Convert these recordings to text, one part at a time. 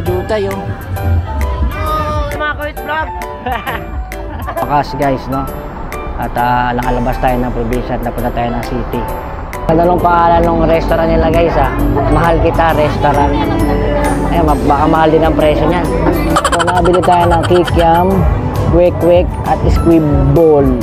Juta yung mga kawit vlog. Pakas guys, no? At nakalabas tayo ng probinsya at napunta tayo ng city. Anong pangalan ng restaurant nila guys Mahal Kita Restaurant. Baka mahal din ang presyo niyan. So nakabili tayo ng kikiam, kwek-kwek at squibble.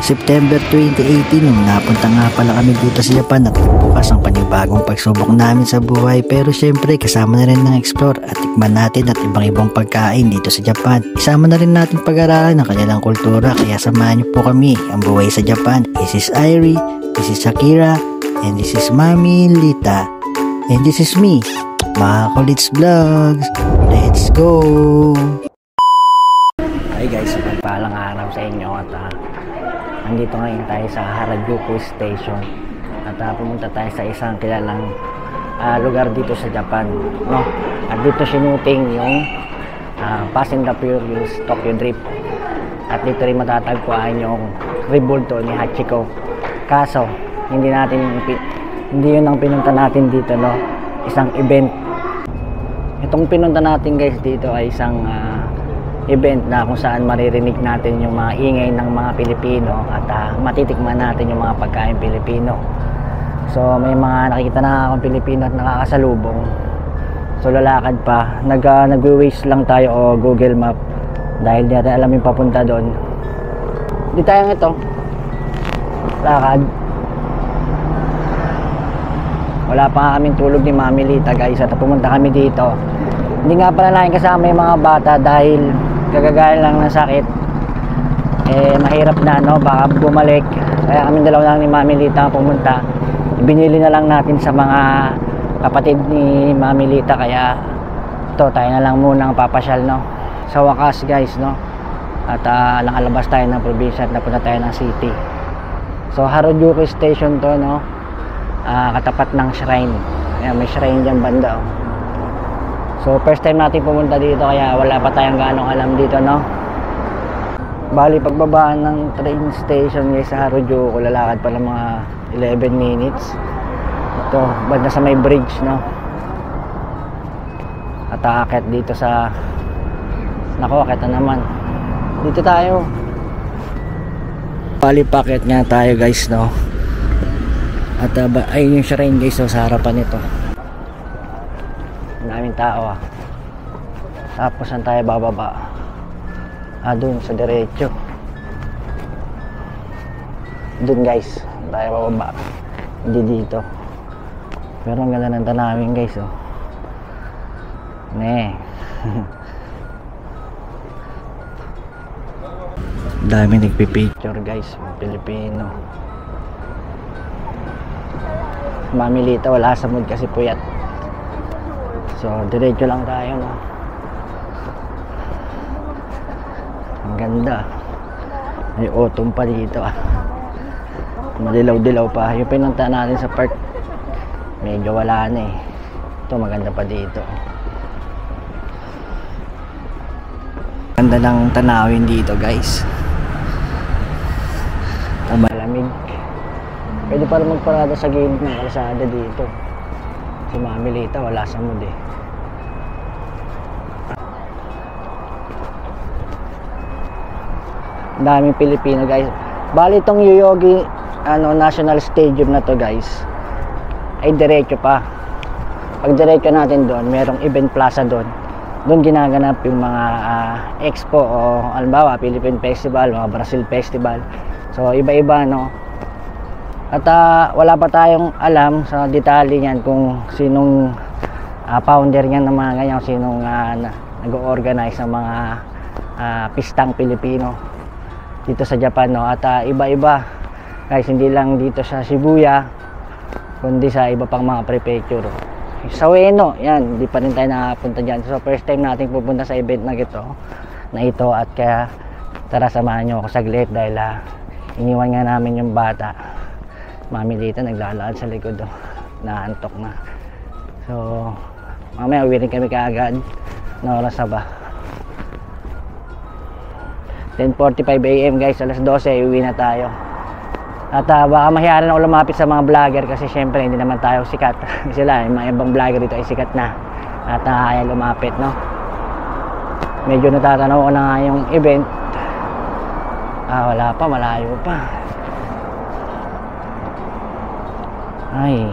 September 2018 nung napunta nga pala kami dito sa Japan at bukas ang panibagong pagsubok namin sa buhay, pero syempre kasama na rin ng explore at tikman natin at ibang pagkain dito sa Japan. Isama na rin natin pag-aralan ng kanilang kultura, kaya samahan niyo po kami ang buhay sa Japan. This is Irie, this is Shakira, and this is Mami Lita, and this is me, Makulits Vlogs. Let's go! Hey guys, magpalang araw sa inyo at nandito ngayon tayo sa Harajuku Station at pumunta tayo sa isang kilalang lugar dito sa Japan, no? At dito sinuting yung Fast and the Furious Tokyo Drift at dito rin matatagpuan yung Rebulto ni Hachiko. Kaso hindi yun ang pinunta natin dito, no? Isang event. Itong pinunta natin guys dito ay isang event na kung saan maririnig natin yung mga ingay ng mga Pilipino at matitikman natin yung mga pagkain Pilipino. So may mga nakikita na akong Pilipino at nakakasalubong. So lalakad pa, nagwe-waste lang tayo o Google Map dahil di natin alam yung papunta doon. Di tayo ito lakad. Wala pa nga kaming tulog ni Mami Lita guys at pumunta kami dito. Hindi nga pala namin kasama yung mga bata dahil kagagaling lang ng sakit. Mahirap na, no? Baka bumalik. Kaya kami dalawa lang ni Mami Lita pumunta. Binili na lang natin sa mga kapatid ni Mami Lita, kaya ito tayo na lang muna ang papasyal, no? Sa wakas guys, no? At nakalabas tayo ng probinsya at napunta tayo ng city. So Harajuku Station to, no? Katapat ng shrine. Ayan, may shrine dyan banda, oh. So first time natin pumunta dito kaya wala pa tayong ganong alam dito, no? Bali pagbabaan ng train station guys sa Harajuku, lalakad pa ng mga 11 minutes. Ito, banda sa may bridge, no? At aakyat dito sa akit na naman. Dito tayo. Bali paakyat nga tayo guys, no? At ayun yung shrine guys, so, sa harapan nito. Daming tao Tapos saan tayo bababa? Dun sa diretso. Dun guys tayo bababa, hindi dito. Pero ang ganda ng tanawin guys, oh. Dami nagpipicture guys, Pilipino. Mami Lita wala sa mood kasi puyat. So, diretso lang tayo, no? Ang ganda. May autumn pa dito, Madilaw-dilaw pa. Yung pinunta natin sa park, medyo wala na, Ito, maganda pa dito. Ganda ng tanawin dito, guys. Malamig. Pwede pa rin magparada sa gilid ng kalsada dito. Si Mami Lita wala sa mood, Daming Pilipino guys. Bali itong Yoyogi National Stadium na to guys ay diretso pa. Pag diretso natin doon, merong event plaza doon. Doon ginaganap yung mga expo o halimbawa Philippine Festival, mga Brazil Festival. So iba-iba, no? At wala pa tayong alam sa detalye niyan kung sinong founder niyan ng mga ganyan, sinong nag-organize ng mga pistang Pilipino dito sa Japan, no? At iba-iba guys, hindi lang dito sa Shibuya kundi sa iba pang mga prefecture. Sa Ueno, yan, hindi pa rin tayo nakapunta dyan. So first time natin pupunta sa event na ito at kaya tara samahan nyo ako saglit dahil iniwan nga namin yung bata. Mami Lita naglalakad sa likod, naantok na. So mamaya uwi rin kami kaagad. Na oras na ba? 10:45 AM guys, alas 12 uwi na tayo. At baka mahiyaran ako lumapit sa mga vlogger kasi syempre hindi naman tayo sikat. Sila, yung mga ibang vlogger dito ay sikat na. at nakakaya lumapit, no? Medyo natatanaw ko na nga yung event. Wala pa, malayo pa. Ay,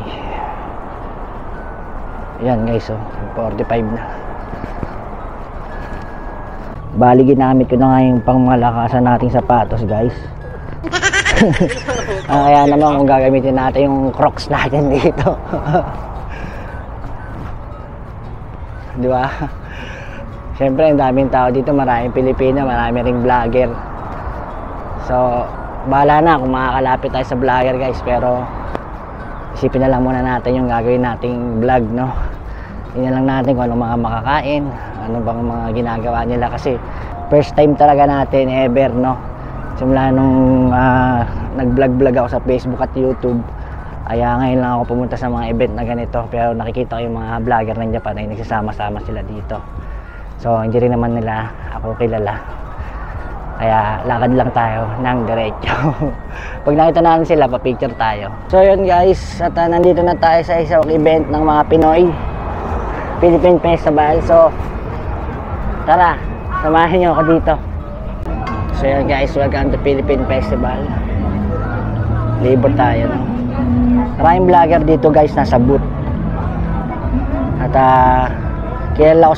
yan guys, 45 na. Bali, ginamit ko na nga yung pangmalakasan nating sapatos, guys. Kaya naman kung gagamitin natin yung Crocs natin dito. Di ba? Siyempre, ang daming tao dito, maraming Pilipino, marami ring vlogger. So, bahala na kung makakalapit tayo sa vlogger, guys. Pero isipin na lang muna natin yung gagawin nating vlog, no? Tingnan lang natin kung anong mga makakain, ano bang mga ginagawa nila, kasi first time talaga natin ever, no? Simula nung nag-vlog ako sa Facebook at YouTube, kaya ngayon lang ako pumunta sa mga event na ganito. Pero nakikita ko yung mga vlogger ng Japan ay nagsasama-sama sila dito. So hindi rin naman nila ako kilala, kaya lakad lang tayo ng diretso. Pag nakita natin sila, pa-picture tayo. So yun guys, at nandito na tayo sa isang event ng mga Pinoy, Philippine Festival. So tara, samahan niyo ako dito. So yun guys, welcome to Philippine Festival. Libot tayo, no? Maraming vlogger dito guys, nasa booth. At kilala ko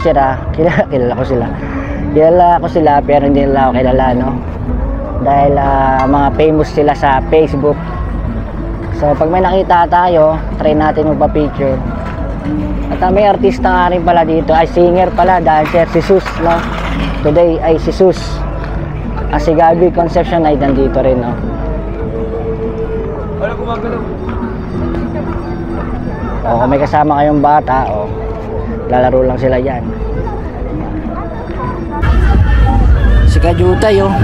sila pero hindi nila ako kilala, no? Dahil mga famous sila sa Facebook. So pag may nakita tayo, try natin magpa-picture. At may artista nga rin pala dito, ay singer pala, dancer, si Sus, no? Today ay si Sus. Si Gabby Concepcion ay nandito rin, no? Wala gumagalaw. Kung may kasama kayong bata, lalaro lang sila yan. Si Kajutay, Welcome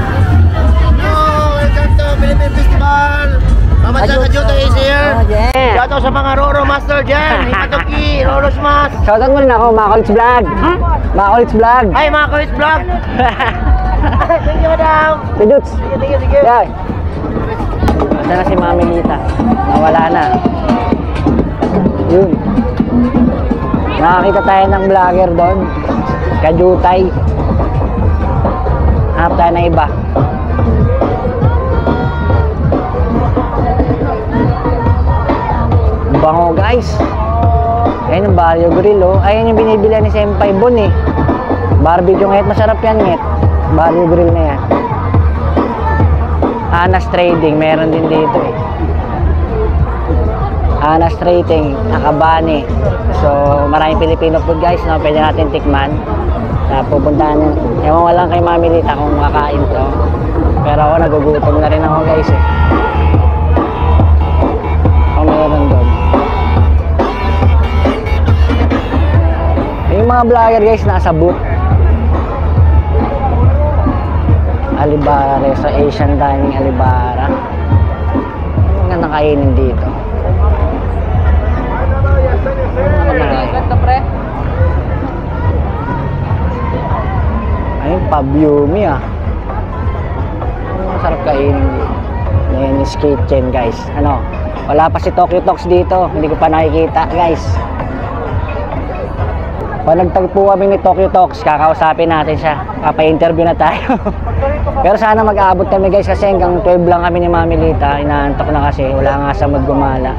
to Philippine Festival. Mama Chan Kajuta is here. Yeah. Shout out sa mga Roro Master dyan. Himatoki, Roro Smash. Shoutout mo rin ako, mga Colts Vlog. Mga Colts Vlog. Hi mga Kuwait Vlog. Thank you madam. Piduts. Sige. Yeah. Asa na si Mami Nita? Nawala na. Yun. Nakakita tayo ng vlogger doon. Kajutay. Hanap tayo ng iba. Bango guys. Ayan yung Barrio Grill, Ayan yung binibili ni Senpai Bon, barbecue nget, masarap yan nget. Barrio Grill na yan. Anas Trading, meron din dito Anas Trading, Nakabani. So maraming Filipino food guys, no? Pwede natin tikman. Pupuntahan yan. Ewan ko lang kay Mami Lita kung makakain to. Pero ako nagugutom na rin ako guys Kung meron doon. Yung mga vlogger guys nasa booth. Alibara, sa Asian Dining Alibara. Ang ganda kainin dito. Ganda pre. Ayun, Pabyumi Masarap kainin dito. Lenis Kitchen guys. Wala pa si Tokyo Talks dito. Hindi ko pa nakikita guys. Pag nagtagpo kami ni Tokyo Talks, kakausapin natin siya. Papa-interview na tayo. Pero sana mag-aabot kami guys, kasi hanggang 12 lang kami ni Mami Lita. Inaantok na kasi, wala nga sa mood gumala.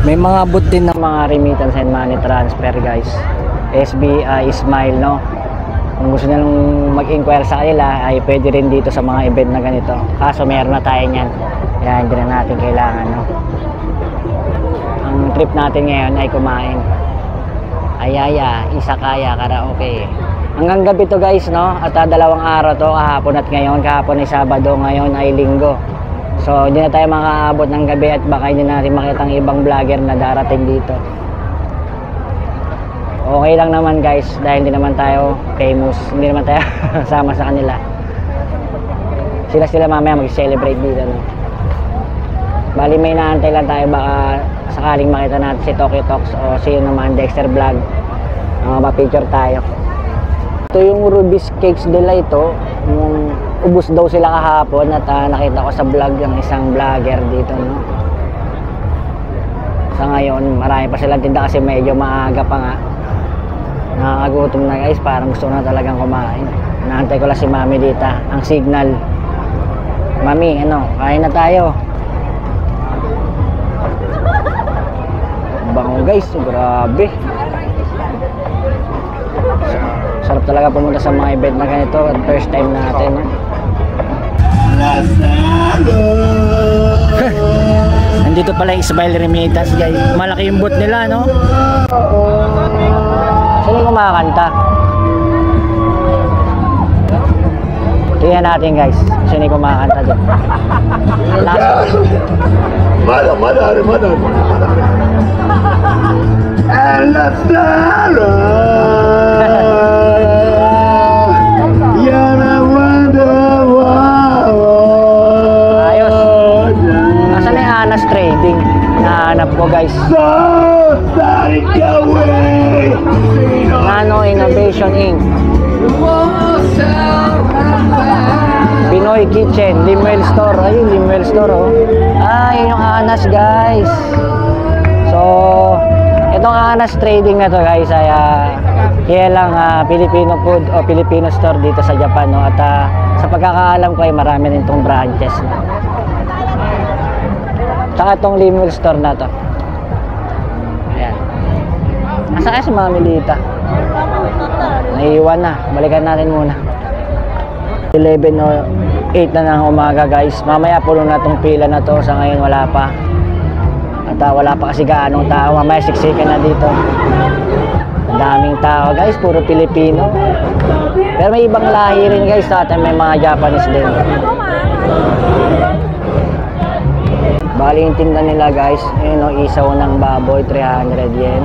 May mga booth din ng mga remittance and money transfer guys. SBI, Smile, no? Kung gusto nilang mag-inquire sa kanila, ay pwede rin dito sa mga event na ganito. Kaso meron na tayo niyan. Kaya hindi na natin kailangan, no? Ang trip natin ngayon ay kumain. Ayaya, Isakaya, Karaoke. Hanggang gabi to guys, no? At 2 araw to, kahapon at ngayon. Kahapon ay Sabado, ngayon ay Linggo. So hindi na tayo makaabot ng gabi at baka hindi natin makita ang ibang vlogger na darating dito. Okay lang naman guys, dahil hindi naman tayo famous, hindi naman tayo sama sa kanila. Sila mamaya mag-celebrate dito, no? Bali may naantay lang tayo, baka sakaling makita natin si Tokyo Talks o si naman Dexter Vlog. Ma-picture tayo. Ito yung Ruby's Cakes nila ito. Yung ubos daw sila kahapon at nakita ko sa vlog ng isang vlogger dito, no? Sa ngayon, marami pa silang tinda kasi medyo maaga pa nga. Nakakagutom na guys, parang gusto na talagang kumain. Naantay ko lang si Mami dito, ang signal. Mami, ano, kain na tayo. Bango guys, grabe. Sarap talaga pumunta sa mga event na ganito at first time natin, no? Nandito pala yung Smile Remittance guys. Malaki yung booth nila, no? Sino yung kumakanta? Tingnan natin guys. Sino yung kumakanta dyan? Madari. And the Sara. Yana wonder Ayos. Nasaan na yung Anas Trading? Nahanap ko guys. Nano Innovation Inc. Pinoy Kitchen, Limuel Store. Ayun, Limuel Store, oh. Yun yung Anas guys. So, itong Anas Trading na to guys ay kilalang Filipino food o Filipino store dito sa Japan, no? At sa pagkakaalam ko ay marami rin itong branches, no? Tsaka itong Limuel Store na to. Ayan. Nasa kaya si Mami Lita? Naiiwan na. Balikan natin muna. 11 o 8 na ng umaga guys. Mamaya puno na itong pila na to. Sa ngayon wala pa. At wala pa kasi gaanong tao. Mamaya siksikan na dito. Daming tao guys. Puro Pilipino. Pero may ibang lahi rin guys. At may mga Japanese din. Bali yung tinda nila guys. Yun o, isaw ng baboy 300 yen.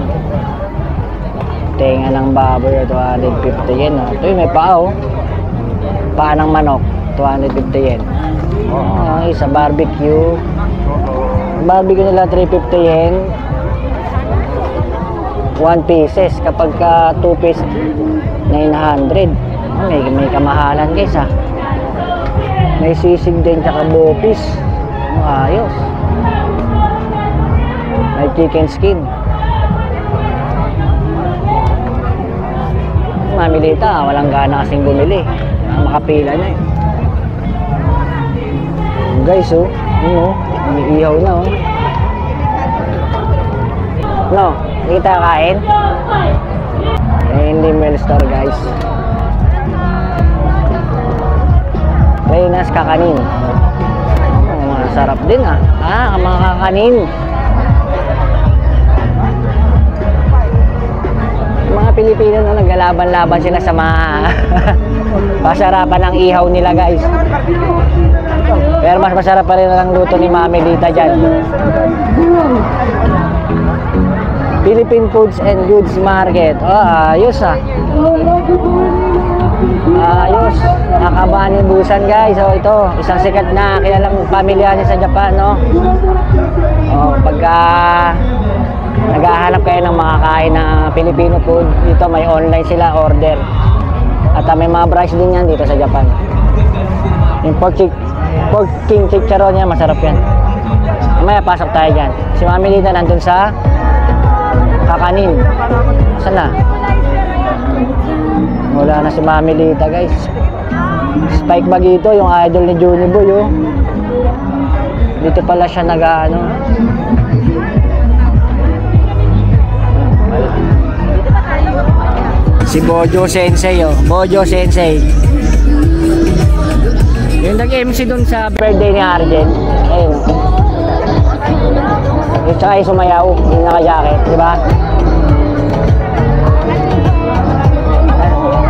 Tenga ng baboy 250 yen. Ito yung may paa o. Paa ng manok 250 yen. Isa barbecue. Barbecue nila 350 yen. 1 pieces. Kapag ka 2 piece 900. May kamahalan guys ha. May sisig din tsaka bopis. Ayos. May chicken skin. Mami Lita, walang gana kasing bumili. Makapila na eh. Guys, oh. Umiihaw na, oh. No, hindi tayo kain. Hindi Limuel Store, guys. Reynas Kakanin. Masarap din, ah. Mga kakanin. Mga Pilipino na naglalaban-laban sila sa mga pasarapan ng ihaw nila guys. Pero mas masarap pa rin ang luto ni Mami Lita dyan. Philippine Foods and Goods Market. Ayos ah. Ayos. Nakabani Busan guys. Ito, isang sikat na kilalang pamilya niya sa Japan, no? Pagka naghahanap kayo ng makakain na Filipino food, dito may online sila order. At may mga branch din yan dito sa Japan. Yung pork king chicharon niya, masarap yan. Mamaya pasok tayo dyan. Si Mami Lita nandun sa Kakanin. Saan na? Wala na si Mami Lita guys. Spike Bagito, yung idol ni Juniboy, oh. Dito pala siya nag-ano. Si Bojo Sensei, oh. Bojo Sensei. Yung nag-MC dun sa birthday ni Arjen. Ayun. Yung tsaka yung sumayaw, yung naka-jacket, di ba?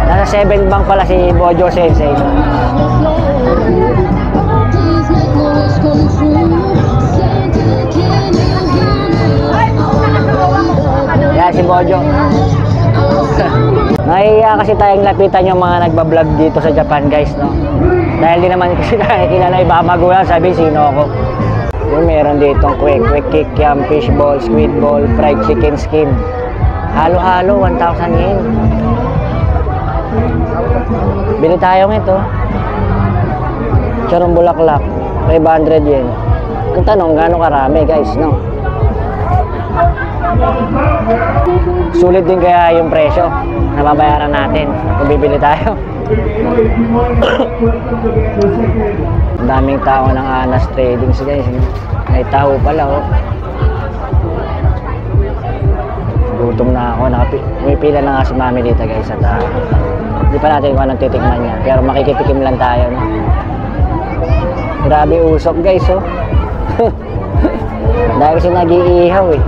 Nasa 7 bank pala si Bojo Sensei. Yan si Bojo. Nahihiya kasi tayong lapitan yung mga nagbablog dito sa Japan guys, no? Dahil di naman kasi nakikilala iba magulang, sabi sino ako. Yung meron ditong quick kikiam, fish ball, squid ball, fried chicken skin. Halo-halo, 1,000 yen. Bili tayo nito. Charong bulaklak, 500 yen. Kung tanong, gano'ng karami guys, no? Sulit din kaya yung presyo. nababayaran natin kung bibili tayo. Ang daming tao ng Anas Tradings guys. May tao pala oh. Gutom na ako. Pumipila na nga si Mami dito guys. At hindi pa natin kung anong titikman niya. Pero makikitikim lang tayo. No? Grabe usok guys oh. Dahil kasi nag-iihaw eh.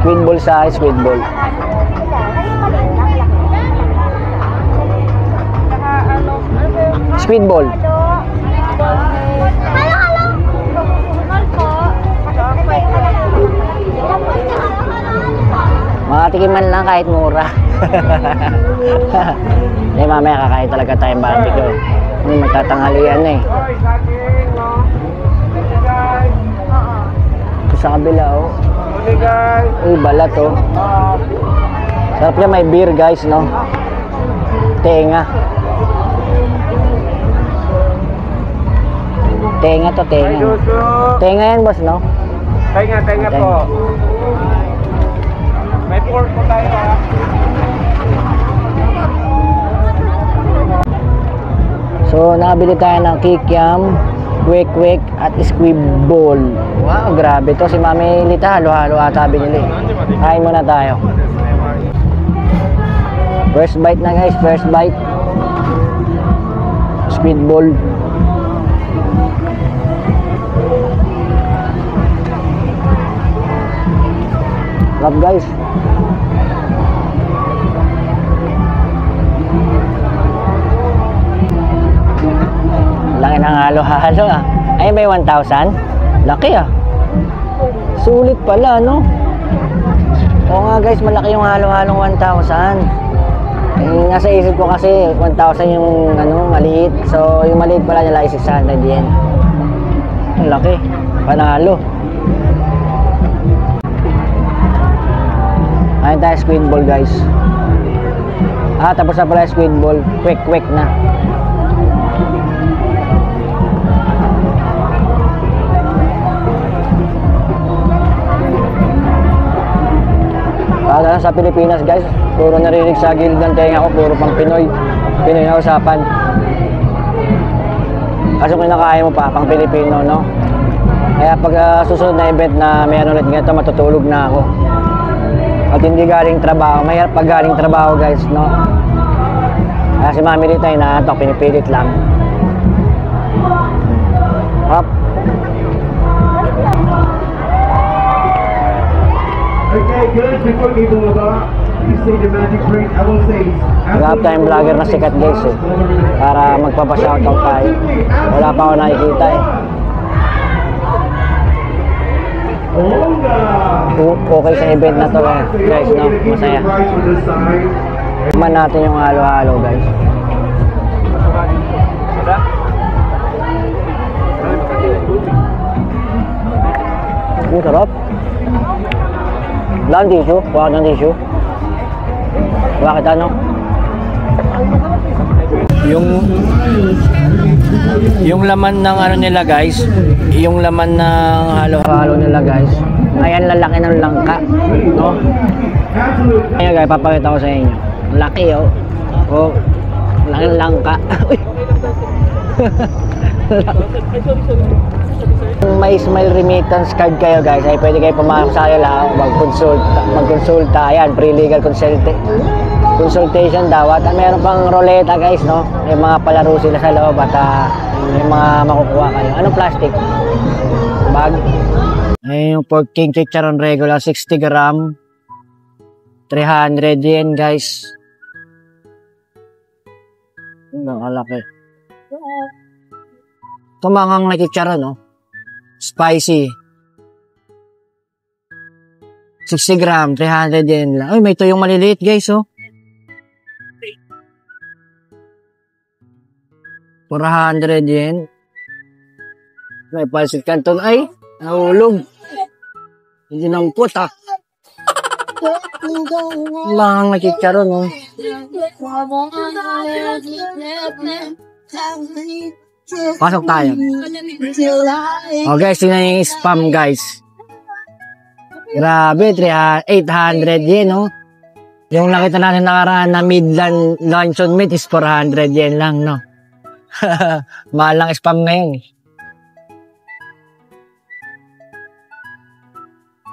Squid ball sa akin, squid ball. Squid ball. Makatikiman lang kahit mura. Eh mamaya kakain talaga tayong barbecue. Magtatanghalian na eh. Sa kabila oh. Uy, balat oh. Sarap niya, may beer guys, no? Tenga. Tenga to, tenga. Tenga yan, boss, no? Tenga po. May pork po tayo ha. So, nakabili tayo ng kikiam, kwek-kwek at squid ball. Wow, grabe to. Si Mami Lita, halo-halo ata binili. Kain muna tayo. First bite na guys, first bite. Squid ball. Love guys. Laki ng halo-halo ah. Ay, may 1,000? Laki ah. Sulit pala, no? Oo nga guys, malaki yung halo-halong 1,000. Eh, nasa isip ko kasi 1,000 yung ano, maliit. So, yung maliit pala nila is 600 yen. Ang laki. Panalo. Ayun tayo, squid ball guys. Ah, tapos na pala squid ball. Quick na. Kada sa Pilipinas guys, puro narinig sa gilid ng tenga ko, puro pang Pinoy na usapan. Kaso kinakaya mo pa, pang Pilipino, no? Kaya pag susunod na event na mayroon ulit ganito, matutulog na ako. At hindi galing trabaho, mahirap pag galing trabaho guys, no? Kaya si Mami dito ay naantok, pinipilit lang. Hop. Okay, good. Before we move on, you say the magic phrase. I will say. Marami tayong vlogger na sikat guys eh. Para magpapa-shoutout tayo. Wala pa ako nakikita eh. Okay sa event na to guys, no? Masaya. Tikman natin yung halo-halo guys. Ang sarap. Wala ang tissue? Wala ng tissue? Bakit ano? Yung laman ng ano nila guys, yung laman ng halo-halo nila guys, ayan, lalaki ng langka, no? Ayan guys, papakita ko sa inyo. Laki oh. Oh, laki ng langka. Kung may smile remittance card kayo guys, ay pwede kayo pumasok sa kanila, magkonsulta. Ayan, pre-legal consultation daw. At meron pang roleta guys, no? May mga palaro sila sa loob at may mga makukuha kayo. Anong plastic? Bag. Ayun yung pork king chicharon regular, 60 gram. 300 yen guys. Ang kalaki. Tumangang na chicharon, no? Spicy. 60 gram, 300 yen lang. Ay, may tuyong maliliit guys, oh. 400 yen. May pansit canton. Ay, nahulog. Hindi namput, ah. Mga nakicharon, oh. Pasok tayo. Oh guys, tingnan yung spam guys. Grabe, 800 yen, no? Yung nakita natin nakaraan na Midland luncheon meat is 400 yen lang, no? Mahal lang spam ngayon.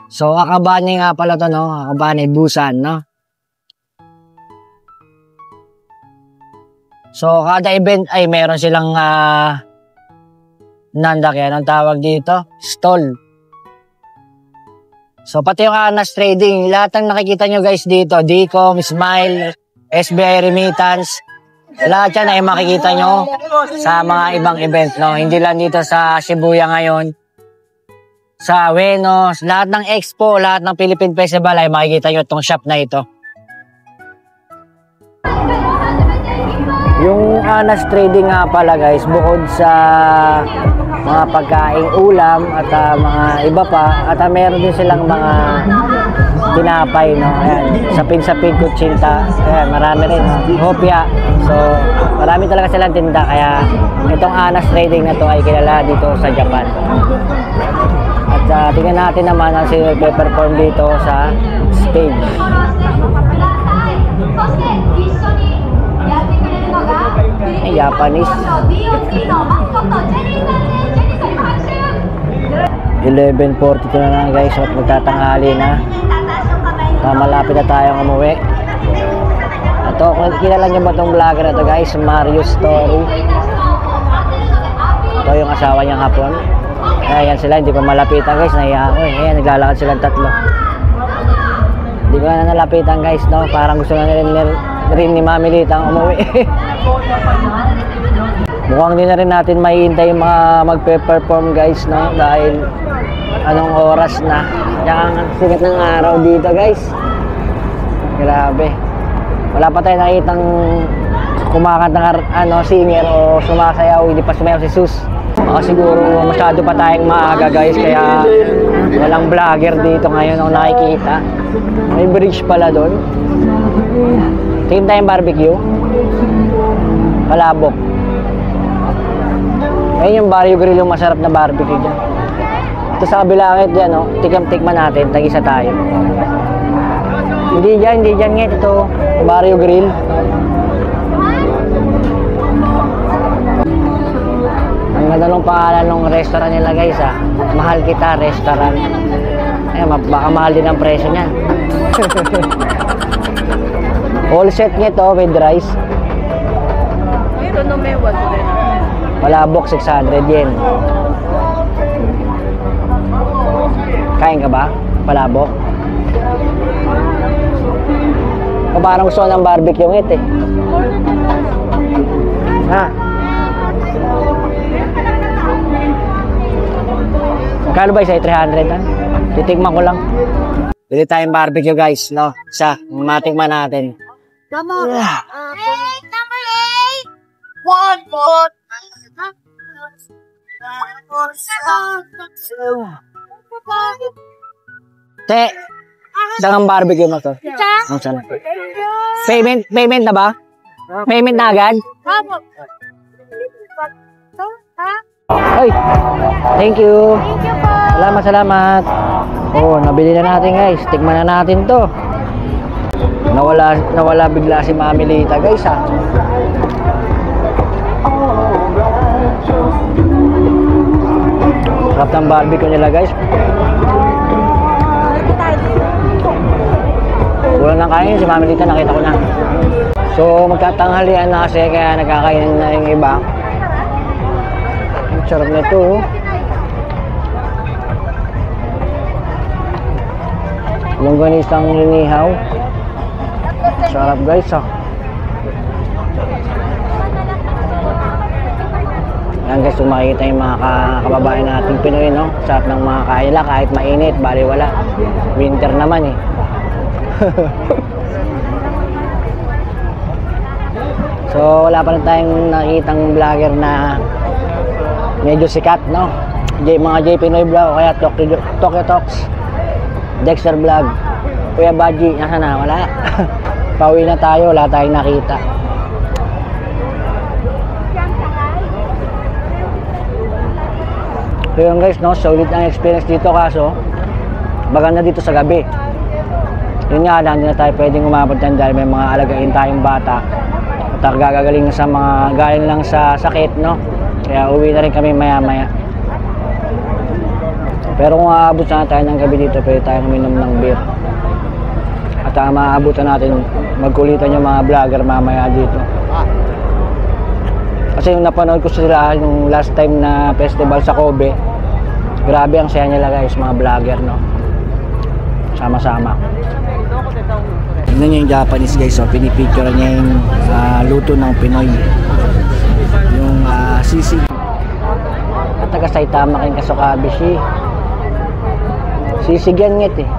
So, Akabane nga pala to, no? Akabane, Busan, no? So, kada event ay meron silang nandak yan. Ang tawag dito, stall. So, pati yung Anas Trading, lahat ng nakikita nyo guys dito, Dcom, Smile, SBI Remittance, lahat yan ay makikita nyo sa mga ibang event, no? Hindi lang dito sa Shibuya ngayon, sa Ueno, lahat ng expo, lahat ng Philippine Festival ay makikita nyo itong shop na ito. Yung Anas Trading nga pala guys, bukod sa mga pagkaing ulam at mga iba pa, at meron din silang mga tinapay, no? Ayan, sapin-sapin, kutsinta, ayan, marami rin, hopya. So, marami talaga silang tinda, kaya itong Anas Trading na to ay kilala dito sa Japan. At tingnan natin naman ang sino perform dito sa stage. Ay, Japanese. 11:42 na lang guys, at magtatanghali na. Malapit na tayong umuwi. Ito, kung kilala nyo ba itong vlogger na ito guys, Mario Story. Ito yung asawa niyang hapon. Ayan sila, hindi ko malapitan guys, nahiya ako eh. Ayan, naglalakad silang tatlo. Hindi ko na nalapitan guys, no? Parang gusto na rin ni Mami Litang umuwi. Mukhang di na rin natin mahihintay yung mga magpe-perform guys, no? Dahil anong oras na. Kaya ang sikat ng araw dito guys. Grabe. Wala pa tayo nakitang kumakanta ng singer o sumasayaw, hindi pa sumayaw si Sus. Siguro masyado pa tayong maaga guys, kaya walang vlogger dito ngayon ako nakikita. May bridge pala doon. Tingin tayong barbecue. Palabok. Ayun yung Barrio Grill, yung masarap na barbecue dyan. Ito sa kabilangit dyan, no? Tikman natin, tag-isa tayo. Hindi dyan ngayon. Ito, Barrio Grill. Ang ganda ng pangalan ng restaurant nila guys, ha. Mahal Kita Restaurant. Ayan, baka mahal din ang presyo niyan. All set niya to with rice. Palabok, 600 yen. Kain ka ba? Palabok? O parang gusto ng barbecue ngit eh. Ha? Kano ba isa? 300 ha? Titigman ko lang. Bili tayong barbecue guys, no? Isa, matikman natin. Number 8. Number 8. 1 more. Te, dangang barbecue mo to. Ang sana. Payment na ba? Payment na agad? Ay, thank you. Salamat. Oh, nabili na natin guys. Tikman na natin to. Nawala bigla si Mami Lita guys, ha. Sarap ng barbecue nila guys. Kulang ng kain si Mami Lita, nakita ko na. So magkatanghalian na kasi, kaya nagkakainin na yung iba. Ang sarap nito, oh. Longganisang linihaw. Sarap guys, ha. Yan guys, kung makikita yung mga kababayan nating Pinoy, no? Sarap ng mga kaila kahit mainit, bali wala. Winter naman eh. So wala pa rin tayong nakitang vlogger na medyo sikat, no? Mga J Pinoy vlog, kaya Tokyo Talks, Dexter vlog, Kuya Baji, nasa na? Wala. Pauwi na tayo, wala tayong nakita. So yun guys, no? Solid ang experience dito, kaso maganda dito sa gabi. Yun nga lang, hindi na tayo pwedeng umabot dyan dahil may mga alagain tayong bata at gagaling sa mga galing lang sa sakit, no? Kaya uwi na rin kami maya maya. Pero kung aabot sana tayo ng gabi dito, pwede tayong uminom ng beer. At maaabutan natin, magkulitan yung mga vlogger mamaya dito. Kasi yung napanood ko sila yung last time na festival sa Kobe, grabe ang saya nila guys, mga vlogger, no? Sama-sama. Tignan niyo yung Japanese guys, so pinipicture niya yung luto ng Pinoy. Yung sisig. At taga Saitama kayong Kasukabishi. Sisig yan ngit eh.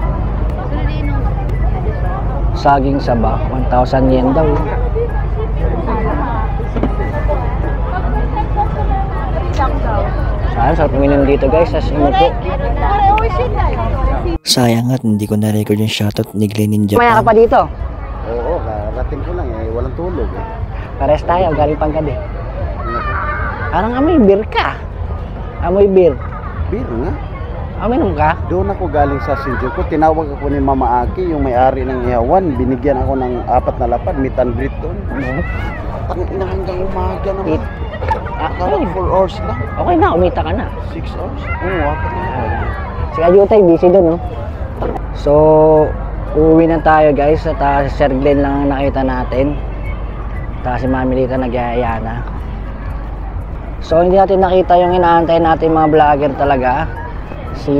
Saging saba, 1,000 yen daw. Saan sarap uminom dito guys, sa Simupo. Sayang at hindi ko na-record yung shoutout ni Glenn in Japan. Maya ka pa dito. Oo, karating ko lang eh. Walang tulog eh. Pares tayo, galing pang gabi. Parang amoy beer ka. Amoy beer. Beer nga. Aminom ka? Doon ako galing sa Shinjuku. Tinawag ako ni Mama Aki, yung may-ari ng Ihawan. Binigyan ako ng 4 na lapad, meet and greet doon. Tangina hanggang umaga naman. Akala 4 hours lang. Okay na, umita ka na. 6 hours? Oo, 4 na. Si Ayutay, busy doon, no? So, uuwi na tayo guys. At si Sir Glenn lang ang nakita natin. At si Mami Lita nagyayaya na. So, hindi natin nakita yung inaantay natin mga vlogger talaga. Si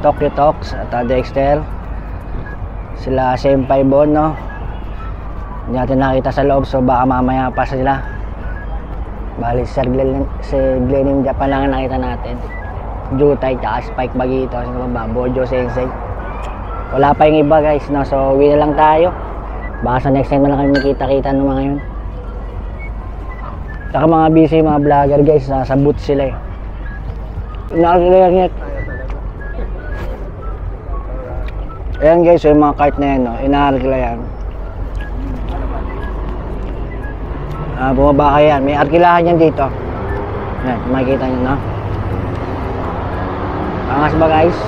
Tokyo Talks at Dexter. Sila Senpai Bon, no? Hindi natin nakita sa loob, so baka mamaya pa sila. Bali, si Glenn in Japan lang ang nakita natin. Jutay, tsaka Spike Bagito, sino ba? Bojo Sensei. Wala pa yung iba guys, no? So uwi na lang tayo. Baka sa next time na lang kami makita-kita ng mga yun. Tsaka mga busy mga vlogger guys, nasa booth sila eh. Inaarkilayan. Ayan guys, yung mga cart na yan, no? Inaarkilayan. Bumaba kayo yan. May arkilahan yan dito. Ayan, makikita nyo, no? Angas ba guys?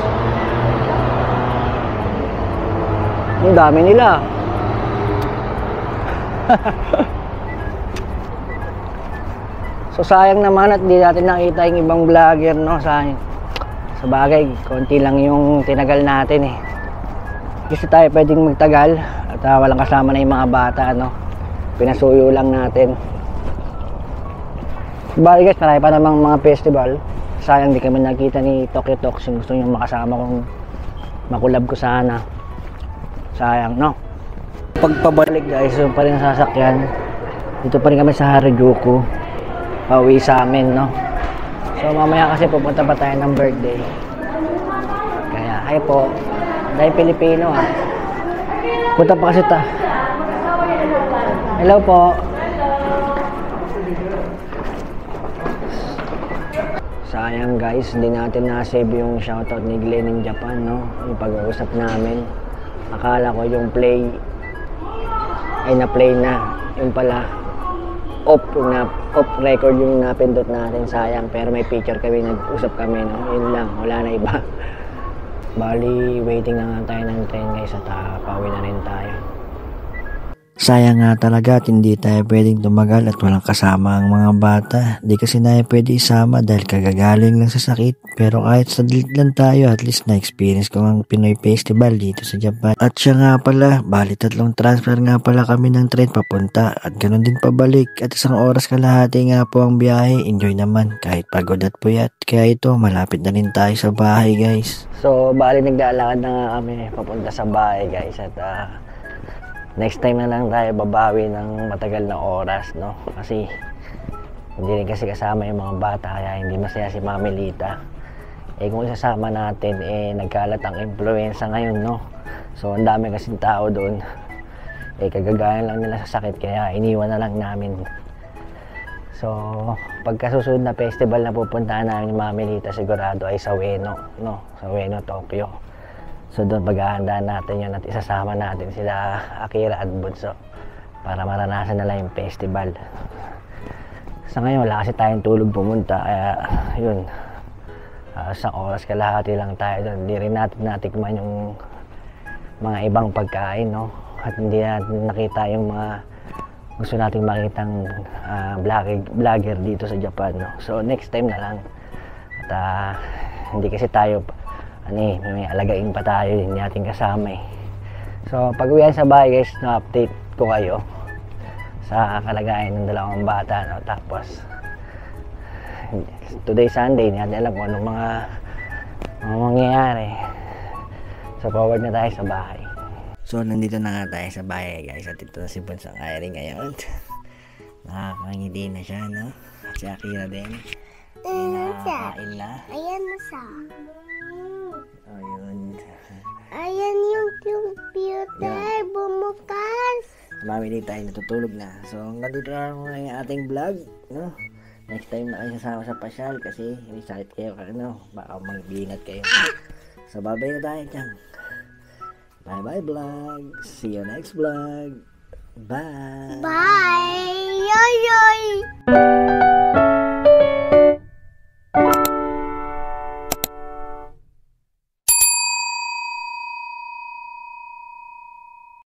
Ang dami nila. So sayang naman at hindi natin nakita yung ibang vlogger, no? Sayang. Sa bagay, konti lang yung tinagal natin eh. Gusto tayo pwedeng magtagal at walang kasama na yung mga bata, no? Pinasuyo lang natin. Bali guys, marami pa namang mga festival. Sayang di kami nakita ni Tokyo Talks. Yung gusto nyo makasama kong makulab ko sana. Sayang, no? Pagpabalik guys, yung pa rin sasakyan. Dito pa rin kami sa Harajuku. Pauwi sa amin, no? So mamaya kasi pupunta pa tayo ng birthday. Kaya, ay po, dahil Pilipino ah. Punta pa kasi ta. Hello po. Sayang guys, hindi natin na-save yung shoutout ni Glenn in Japan, no? Yung pag-uusap namin. Akala ko yung play ay na-play na. Yung pala off record yung napindot natin. Sayang, pero may picture kami, nag-usap kami, no? Yun lang, wala na iba. Bali, waiting na nga tayo ng train guys at pauwi na rin tayo. Sayang nga talaga at hindi tayo pwedeng tumagal at walang kasama ang mga bata. Di kasi na pwede isama dahil kagagaling lang sa sakit. Pero kahit sadlit lang tayo, at least na-experience ko ang Pinoy Festival dito sa Japan. At siya nga pala, bali 3 transfer nga pala kami ng train papunta at ganun din pabalik. At 1 oras kalahati nga po ang biyahe. Enjoy naman kahit pagod at puyat. Kaya ito, malapit na rin tayo sa bahay guys. So, bali naglalakad na nga kami papunta sa bahay guys at next time na lang tayo babawi ng matagal na oras, no? Kasi hindi rin kasi kasama yung mga bata kaya hindi masaya si Mami Lita. Eh kung isasama natin, nagkalat ang influenza ngayon, no? So ang dami kasing tao doon. Kagagayan lang nila sa sakit kaya iniwan na lang namin. So pagkasusunod na festival na pupuntahan namin ni Mami Lita sigurado ay sa Ueno, no? Sa Ueno, Tokyo. So doon paghahandaan natin yun at isasama natin sila Akira at Bunso para maranasan nila yung festival. Sa ngayon wala kasi tayong tulog pumunta kaya yun, Isang oras kalahati lang tayo doon. Hindi rin natin natikman yung mga ibang pagkain, no? At hindi natin nakita yung mga gusto nating makitang vlogger dito sa Japan, no? So next time na lang. At hindi kasi tayo may alagain pa tayo, hindi natin kasama eh. So pag uwian sa bahay guys, na-update ko kayo sa kalagayan ng dalawang bata, no? Tapos today Sunday, hindi natin alam kung anong mga mangyayari. So forward na tayo sa bahay. So nandito na nga tayo sa bahay guys, at ito na si Bunsang Irene ngayon. Nakakangiti na siya, no? At si Akira din. Nakakain na. Ayan na siya. Ayun. Ayan yung computer. Bumukas. Mami din tayo natutulog na. So nandito na muna yung ating vlog, no? Next time na kayo sasama sa pasyal kasi may sakit kayo, ano? Baka mag-ingat kayo. So babay na tayo dyan. Bye bye vlog. See you next vlog. Bye. Bye.